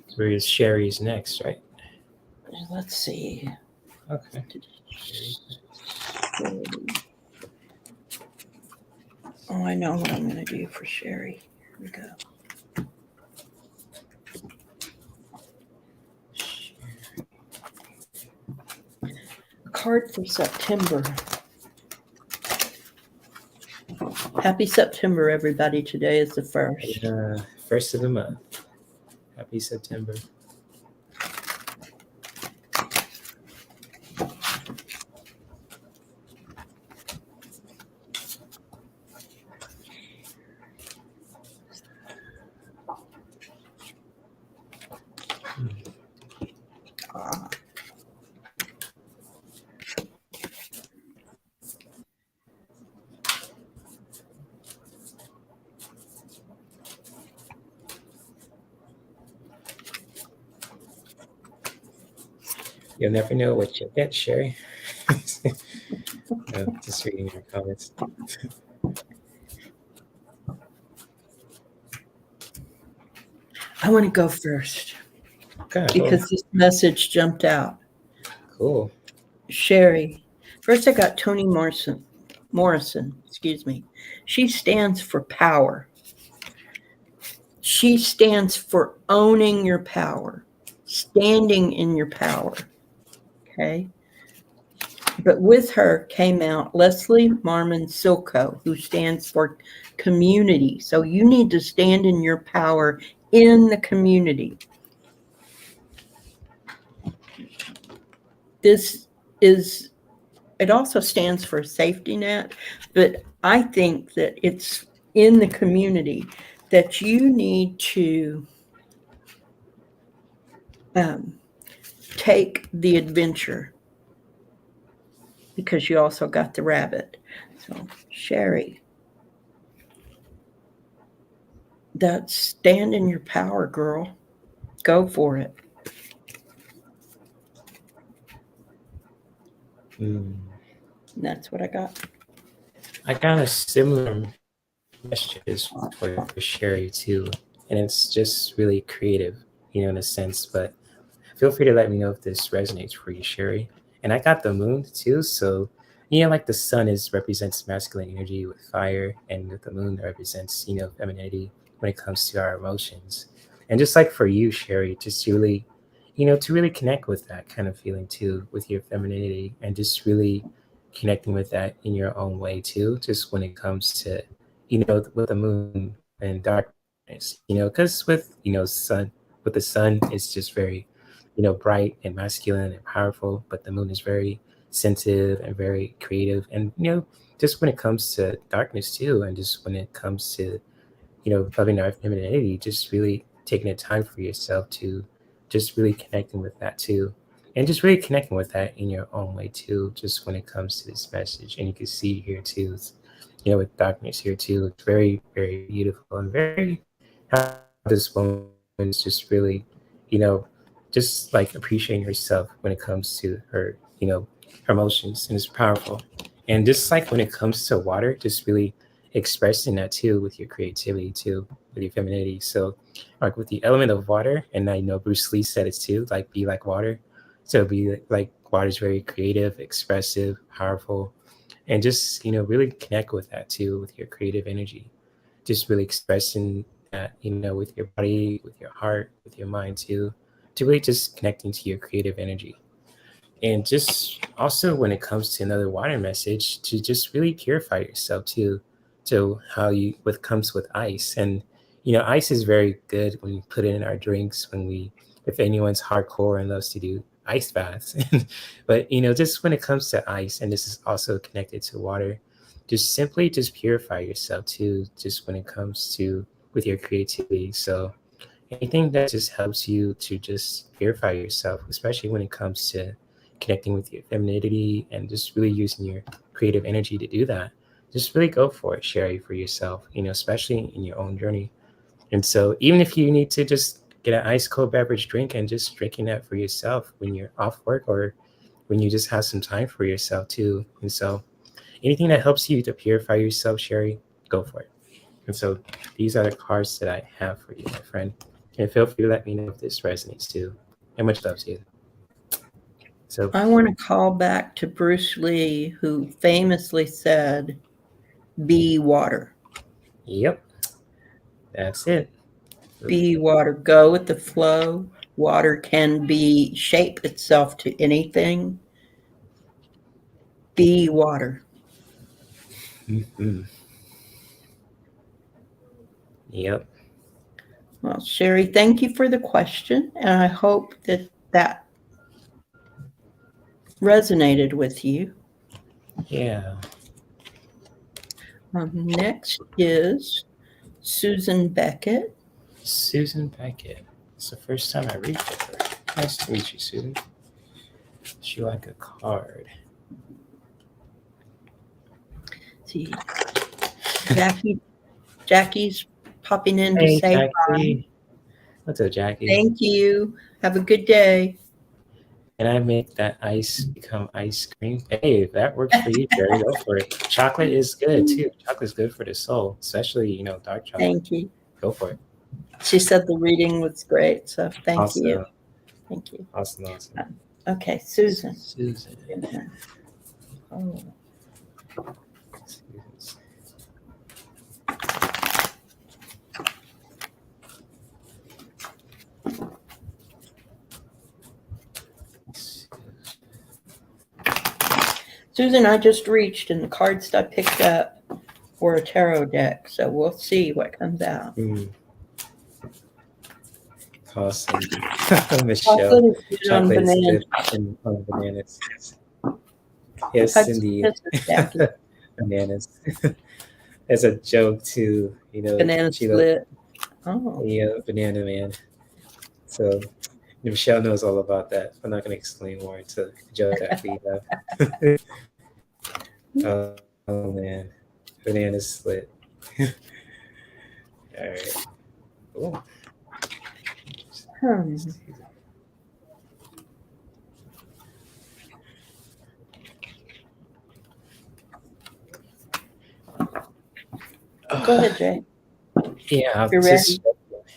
So here's Sherry's next, right? Let's see. Okay. Sherry's Oh, I know what I'm going to do for Sherry. Here we go. A card for September. Happy September, everybody. Today is the next. 1st. First of the month. Happy September. You'll never know what you'll get, Sherry. Just reading your comments. I want to go first Okay, well, because this message jumped out. cool. Sherry. First, I got Toni Morrison. Morrison, excuse me. She stands for power. She stands for owning your power, standing in your power. Okay. But with her came out Leslie Marmon Silko, who stands for community. So you need to stand in your power in the community. This is, it also stands for safety net, but I think that it's in the community that you need to take the adventure because you also got the rabbit. So, Sherry, that's stand in your power, girl. Go for it. Mm. And that's what I got. I got a similar messages for Sherry too, and it's just really creative, in a sense. But feel free to let me know if this resonates for you, Sherry. And I got the moon too, so like the sun is represents masculine energy with fire, and the moon represents femininity when it comes to our emotions. And just like for you, Sherry, just really, to really connect with that kind of feeling too, with your femininity, and just really connecting with that in your own way too. Just when it comes to, with the moon and darkness, because with the sun, it's just very bright and masculine and powerful, but the moon is very sensitive and very creative. And, just when it comes to darkness too, and just when it comes to, loving our femininity, just really taking the time for yourself to just really connecting with that too. And just really connecting with that in your own way too, just when it comes to this message. And you can see here too, with darkness here too, it's very, very beautiful and very how this woman is just really, you know, just like appreciating herself when it comes to her, her emotions, and it's powerful. And just like when it comes to water, just really expressing that too with your creativity too, with your femininity. So, like with the element of water, and I know Bruce Lee said it too, like be like water. So be like water is very creative, expressive, powerful, and just really connect with that too, with your creative energy. Just really expressing that with your body, with your heart, with your mind too, to really just connecting to your creative energy. And just also when it comes to another water message, to just really purify yourself too, to how you what comes with ice. And ice is very good when we put it in our drinks, when we if anyone's hardcore and loves to do ice baths. But just when it comes to ice, and this is also connected to water, just simply just purify yourself too, just when it comes to with your creativity. So anything that just helps you to just purify yourself, especially when it comes to connecting with your femininity and just really using your creative energy to do that, just really go for it, Sherry, for yourself, especially in your own journey. And so even if you need to just get an ice cold beverage drink and just drinking that for yourself when you're off work, or when you just have some time for yourself too. And so anything that helps you to purify yourself, Sherry, go for it. And so these are the cards that I have for you, my friend. And feel free to let me know if this resonates too. And much love to you. So, I want to call back to Bruce Lee, who famously said, be water. yep, that's it. Be water. Go with the flow. Water can be shape itself to anything. Be water. Mm-hmm. Yep. Well, Sherry, thank you for the question. And I hope that that resonated with you. Yeah. Next is Susan Beckett. Susan Beckett. It's the first time I read for her. Nice to meet you, Susan. She like a card. See, Jackie's popping in to Hey, say hi. Jackie. What's up, Jackie? Thank you. Have a good day. and I make that ice become ice cream. Hey, if that works for you, Jerry, go for it. Chocolate is good too. Chocolate's good for the soul, especially dark chocolate. Thank you. Go for it. She said the reading was great, so thank you. Awesome, Thank you. awesome. Okay, Susan. Susan. Oh. Susan, I just reached, and the cards I picked up were a tarot deck, so we'll see what comes out. Awesome. Michelle, chocolate is good on bananas. Yes, Cindy. Bananas. As a joke to, Banana split. Oh. Banana Man. So Michelle knows all about that. I'm not going to explain more. It's a joke that we have. Oh man, banana split. All right. Cool. Go ahead, Jay. Yeah, You're ready.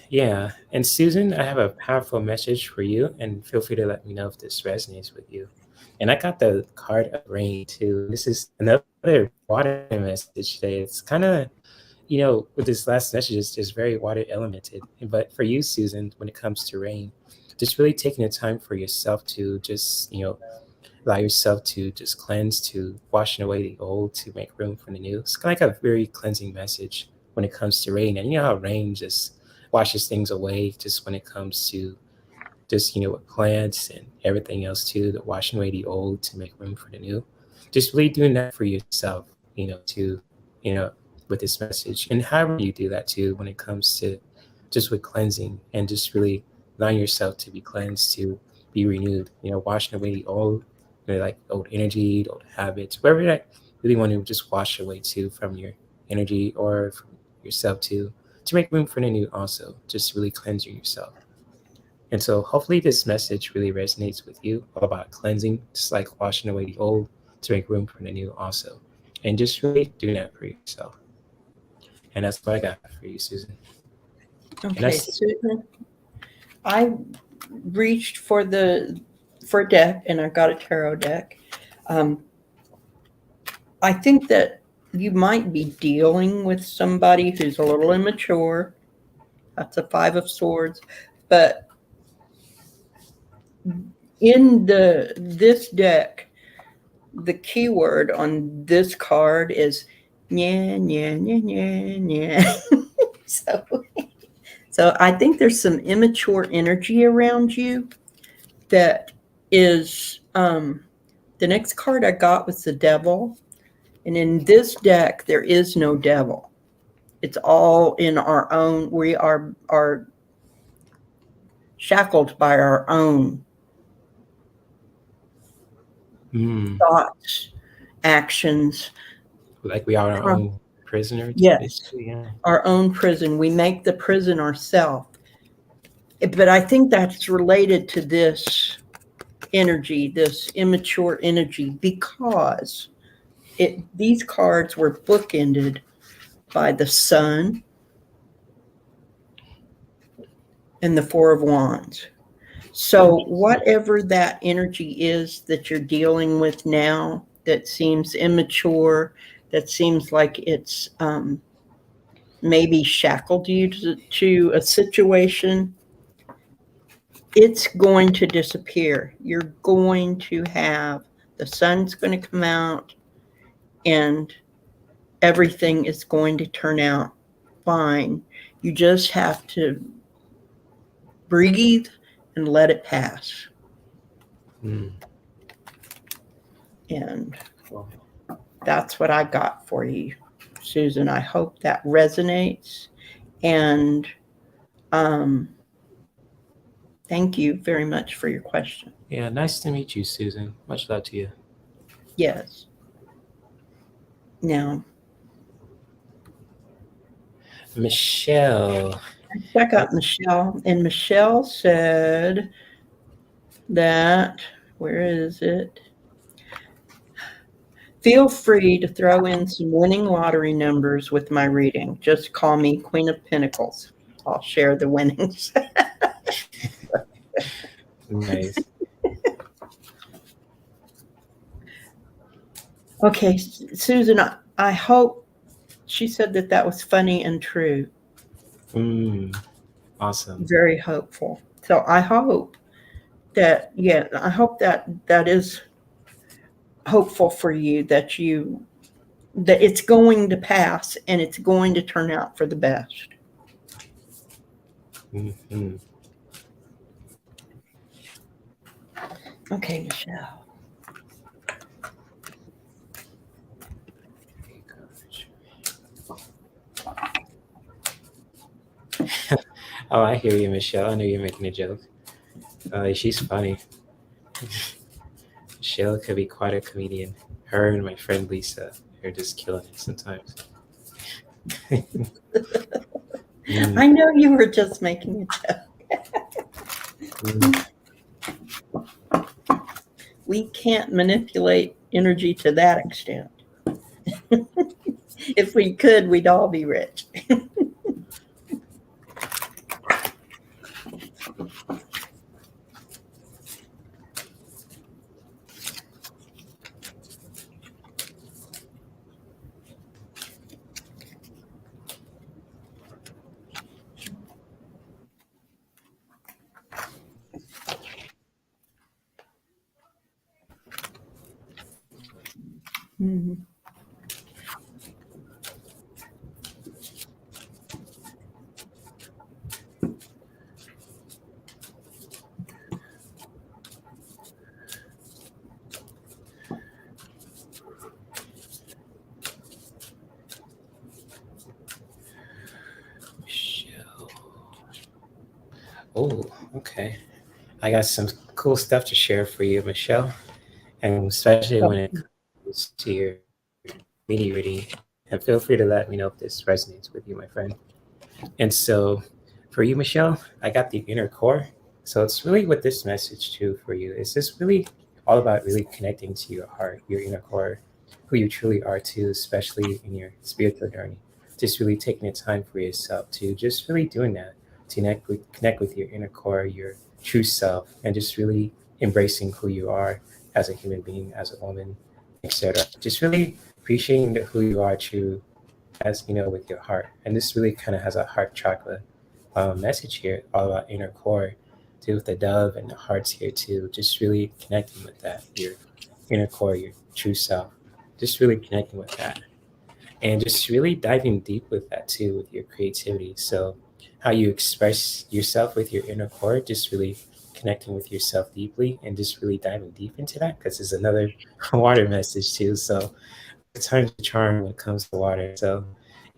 Yeah, and Susan, I have a powerful message for you, and feel free to let me know if this resonates with you. And I got the card of rain too. This is another water message today. It's kind of, with this last message, it's just very water elemented. But for you, Susan, when it comes to rain, just really taking the time for yourself to just, allow yourself to just cleanse, to washing away the old, to make room for the new. It's kind of like a very cleansing message when it comes to rain. And you know how rain just washes things away, just when it comes to just, with plants and everything else too, the washing away the old to make room for the new. Just really doing that for yourself, to, with this message. And however you do that too, when it comes to just with cleansing and just really allowing yourself to be cleansed, to be renewed, washing away the old, like old energy, old habits, whatever that really want to just wash away too from your energy or from yourself too, to make room for the new also, just really cleansing yourself. And so hopefully this message really resonates with you all about cleansing, just like washing away the old to make room for the new also. And just really doing that for yourself. And that's what I got for you, Susan. Okay, Susan, I reached for a deck, and I got a tarot deck. I think that you might be dealing with somebody who's a little immature. That's a 5 of Swords. But in this deck, the keyword on this card is nya, nya, nya, nya, nya. So I think there's some immature energy around you that is, the next card I got was the Devil. And in this deck, there is no devil. It's all in our own. We are shackled by our own thoughts, actions. Like we are our own prisoner. Yes, yeah. Our own prison. We make the prison ourselves. But I think that's related to this energy, this immature energy, because these cards were bookended by the Sun and the Four of Wands. So whatever that energy is that you're dealing with now that seems immature, that seems like it's maybe shackled you to a situation, it's going to disappear. You're going to have, the sun's going to come out, and everything is going to turn out fine. You just have to breathe and let it pass. And that's what I got for you, Susan. I hope that resonates. And thank you very much for your question. Yeah, nice to meet you, Susan. Much love to you. Yes. Now, Michelle. Check out Michelle. And Michelle said that Where is it? Feel free to throw in some winning lottery numbers with my reading. Just call me Queen of Pentacles. I'll share the winnings. Nice. Okay, Susan, I hope she said that that was funny and true. Awesome. Very hopeful. So I hope that, yeah, I hope that that is hopeful for you, that it's going to pass and it's going to turn out for the best. Mm-hmm. Okay, Michelle. Oh, I hear you, Michelle. I know you're making a joke. She's funny. Michelle could be quite a comedian. Her and my friend Lisa are just killing it sometimes. Mm, I know you were just making a mm. joke. We can't manipulate energy to that extent. If we could, we'd all be rich. Mhm. Michelle. Oh, okay. I got some cool stuff to share for you, Michelle. And especially when it comes to your media reading. And feel free to let me know if this resonates with you, my friend. And so, for you, Michelle, I got the inner core. So it's really what this message too for you is this really all about really connecting to your heart, your inner core, who you truly are too, especially in your spiritual journey. Just really taking the time for yourself to just really doing that, to connect with your inner core, your true self, and just really embracing who you are as a human being, as a woman, etc. Just really appreciating who you are true as with your heart. And this really kind of has a heart chakra message here, all about inner core, too, with the dove and the hearts here too. Just really connecting with that, your inner core, your true self. Just really connecting with that, and just really diving deep with that too, with your creativity. So, how you express yourself with your inner core, just really connecting with yourself deeply, and just really diving deep into that because there's another water message too. So times the charm when it comes to water. So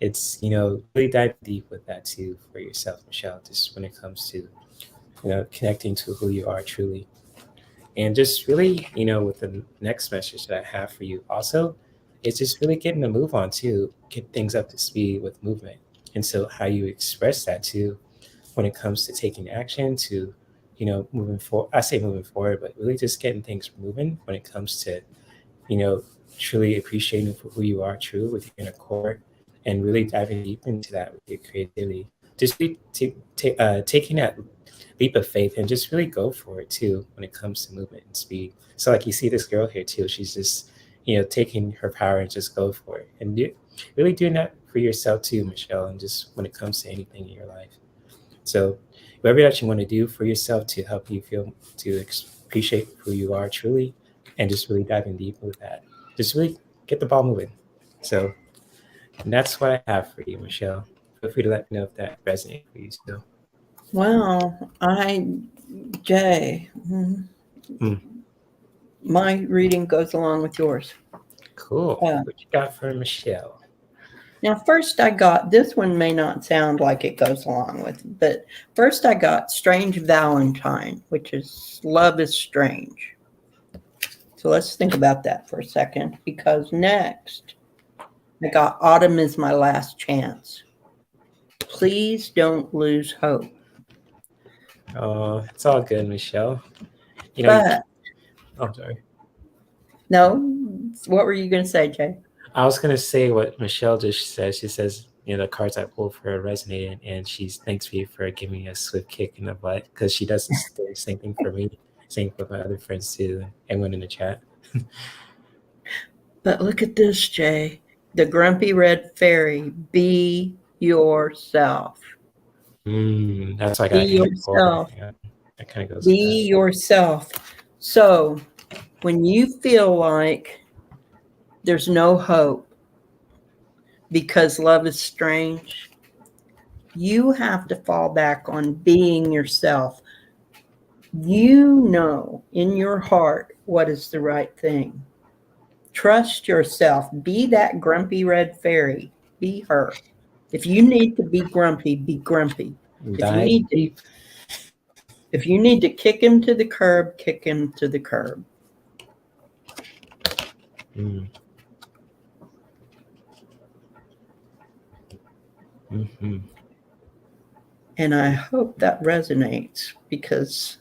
it's really dive deep with that too for yourself, Michelle. Just when it comes to connecting to who you are truly, and just really with the next message that I have for you also, it's just really getting a move on too, get things up to speed with movement, and so how you express that too when it comes to taking action to moving forward. I say moving forward, but really just getting things moving when it comes to you know, truly appreciating for who you are true with your inner core and really diving deep into that with your creativity. Just taking that leap of faith and just really go for it too when it comes to movement and speed. So like you see this girl here too, she's just, taking her power and just go for it. And really doing that for yourself too, Michelle, and just when it comes to anything in your life. So whatever that you want to do for yourself to help you feel to appreciate who you are truly and just really diving deep with that. Just really get the ball moving. So and that's what I have for you, Michelle. Feel free to let me know if that resonates for you still. Well, Jay, Hmm. my reading goes along with yours. Cool. Uh, What you got for Michelle? Now, first I got, this one may not sound like it goes along with, but first I got Strange Valentine, which is love is strange. So let's think about that for a second, because next I got Autumn is my last chance. Please don't lose hope. Oh, it's all good, Michelle. You know, But I'm sorry. No, what were you going to say, Jay? I was gonna say what Michelle just said. She says, the cards I pulled for her resonated, and she thanks me for giving me a swift kick in the butt because she does the same thing for me, same for my other friends too, and everyone in the chat. But look at this, Jay. The grumpy red fairy. Be yourself. That's like Be I got four. yourself. Yeah, that kind of goes with that. Be yourself. So when you feel like there's no hope because love is strange, you have to fall back on being yourself. You know in your heart what is the right thing. Trust yourself. Be that grumpy red fairy. Be her. If you need to be grumpy, be grumpy. If you Dive need to, deep. if you need to kick him to the curb, kick him to the curb. Mm. Mm-hmm. And I hope that resonates because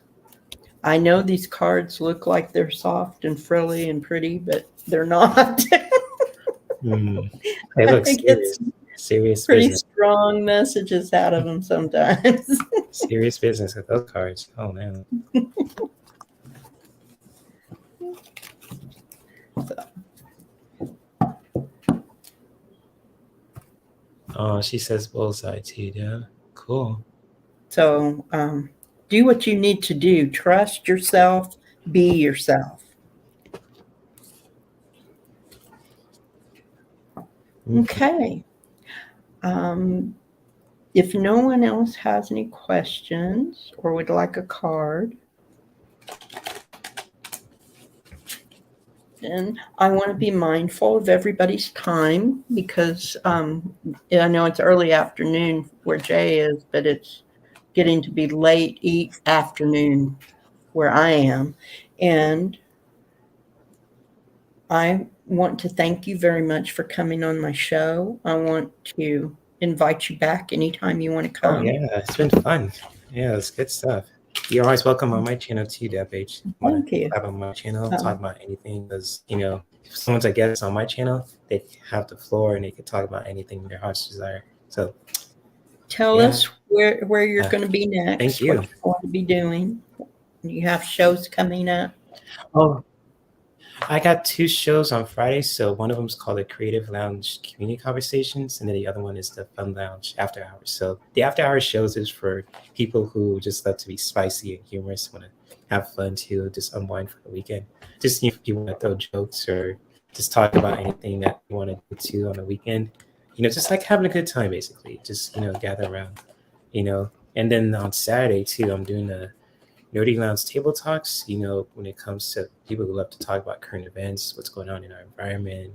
I know these cards look like they're soft and frilly and pretty, but they're not. They look I get serious. some Serious pretty business. strong messages out of them sometimes. Serious business with those cards. Oh man. Oh, she says bullseye too. Yeah. Cool. So do what you need to do. Trust yourself. Be yourself. Okay. If no one else has any questions or would like a card, then I want to be mindful of everybody's time because I know it's early afternoon where Jay is, but it's getting to be late afternoon where I am. And I want to thank you very much for coming on my show. I want to invite you back anytime you want to come. Oh yeah, it's been fun. Yeah, it's good stuff. You're always welcome on my channel too, DevH. Thank you. Have on my channel, talk about anything because if someone's a guest on my channel, they have the floor and they can talk about anything their heart's desire. So tell us where you're going to be next. Thank you. What you're going to be doing. You have shows coming up. Oh, I got 2 shows on Friday. So one of them is called the Creative Lounge Community Conversations, and then the other one is the Fun Lounge After Hours. So the After Hours shows is for people who just love to be spicy and humorous, want to have fun too, just unwind for the weekend. Just if you want to throw jokes or just talk about anything that you want to do too on the weekend. Just like having a good time, basically. Just gather around. And then on Saturday too, I'm doing the Nerdy Lounge Table Talks, when it comes to people who love to talk about current events, what's going on in our environment,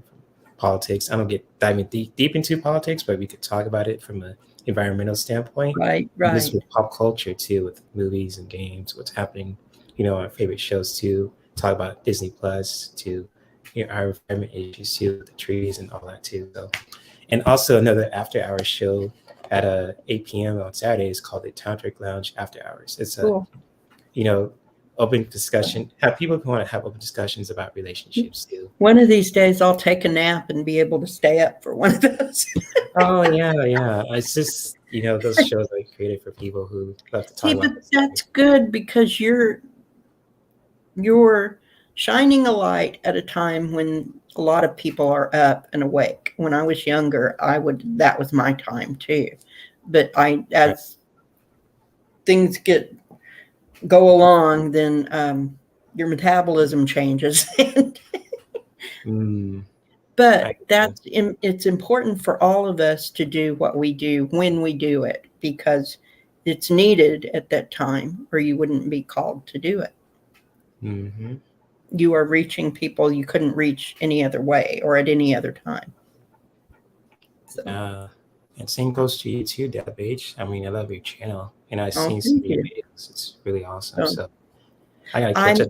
politics. I don't get diving deep into politics, but we could talk about it from an environmental standpoint. Right. Just with pop culture too, with movies and games, what's happening, our favorite shows too. Talk about Disney Plus to our environment issues too, with the trees and all that too. So, and also another after hours show at 8 p.m. on Saturday is called the Tantric Lounge After Hours. It's cool. Open discussion. Have people who want to have open discussions about relationships too. One of these days, I'll take a nap and be able to stay up for one of those. Oh yeah. It's just those shows are created for people who love to talk about. But that's good because you're shining a light at a time when a lot of people are up and awake. When I was younger, that was my time too. But as things go along, then your metabolism changes. But it's important for all of us to do what we do when we do it because it's needed at that time or you wouldn't be called to do it. Mm-hmm. You are reaching people you couldn't reach any other way or at any other time. So. And same goes to you too, DevH. I mean, I love your channel, and I've seen some of your videos. It's really awesome. So I gotta catch up.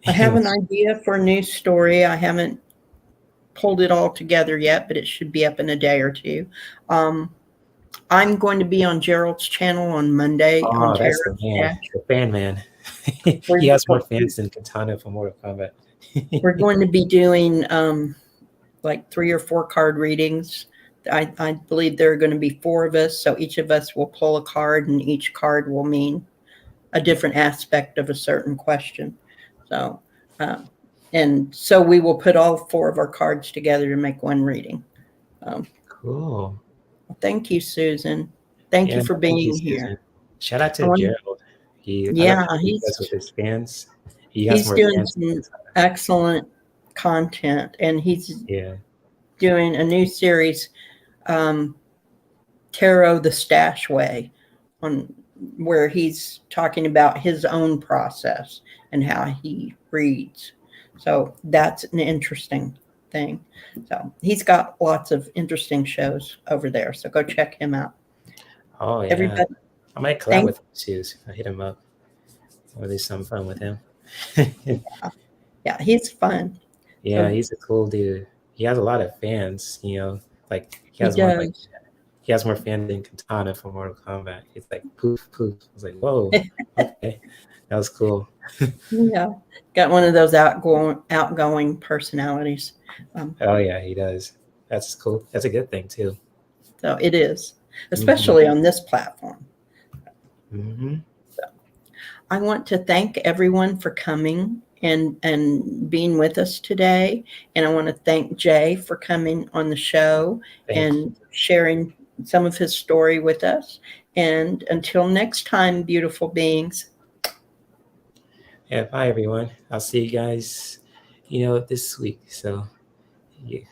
I have an idea for a new story. I haven't pulled it all together yet, but it should be up in a day or two. I'm going to be on Gerald's channel on Monday. Oh, that's the man, the fan man. He We're, has more fans than Katana from Mortal Kombat. we're going to be doing like 3 or 4 card readings. I believe there are going to be 4 of us, so each of us will pull a card, and each card will mean a different aspect of a certain question. So, and so we will put all 4 of our cards together to make one reading. Cool. Thank you, Susan. Thank you Yeah, for no, thank you, being Susan. here. Shout out I to want, Gerald. I love yeah, what he does with his fans. He has he's more doing fans than some Katana. excellent content, and he's Yeah. doing a new series, um, Tarot the Stash Way, on where he's talking about his own process and how he reads. So that's an interesting thing. So he's got lots of interesting shows over there. So go check him out. Oh yeah. Everybody, I might collab thank with him too. So I hit him up. Or do some fun with him. yeah, he's fun. Yeah, So he's a cool dude. He has a lot of fans, like he does. he has more fans than Katana from Mortal Kombat. It's like poof poof. I was like, whoa, okay. That was cool. Yeah, got one of those outgoing personalities. Oh yeah, he does. That's cool. That's a good thing too. So it is, Hmm. especially on this platform. Hmm. So I want to thank everyone for coming and being with us today. And I want to thank Jay for coming on the show Thank you. and sharing some of his story with us. And until next time, beautiful beings. Yeah, bye everyone. I'll see you guys, this week. So yeah,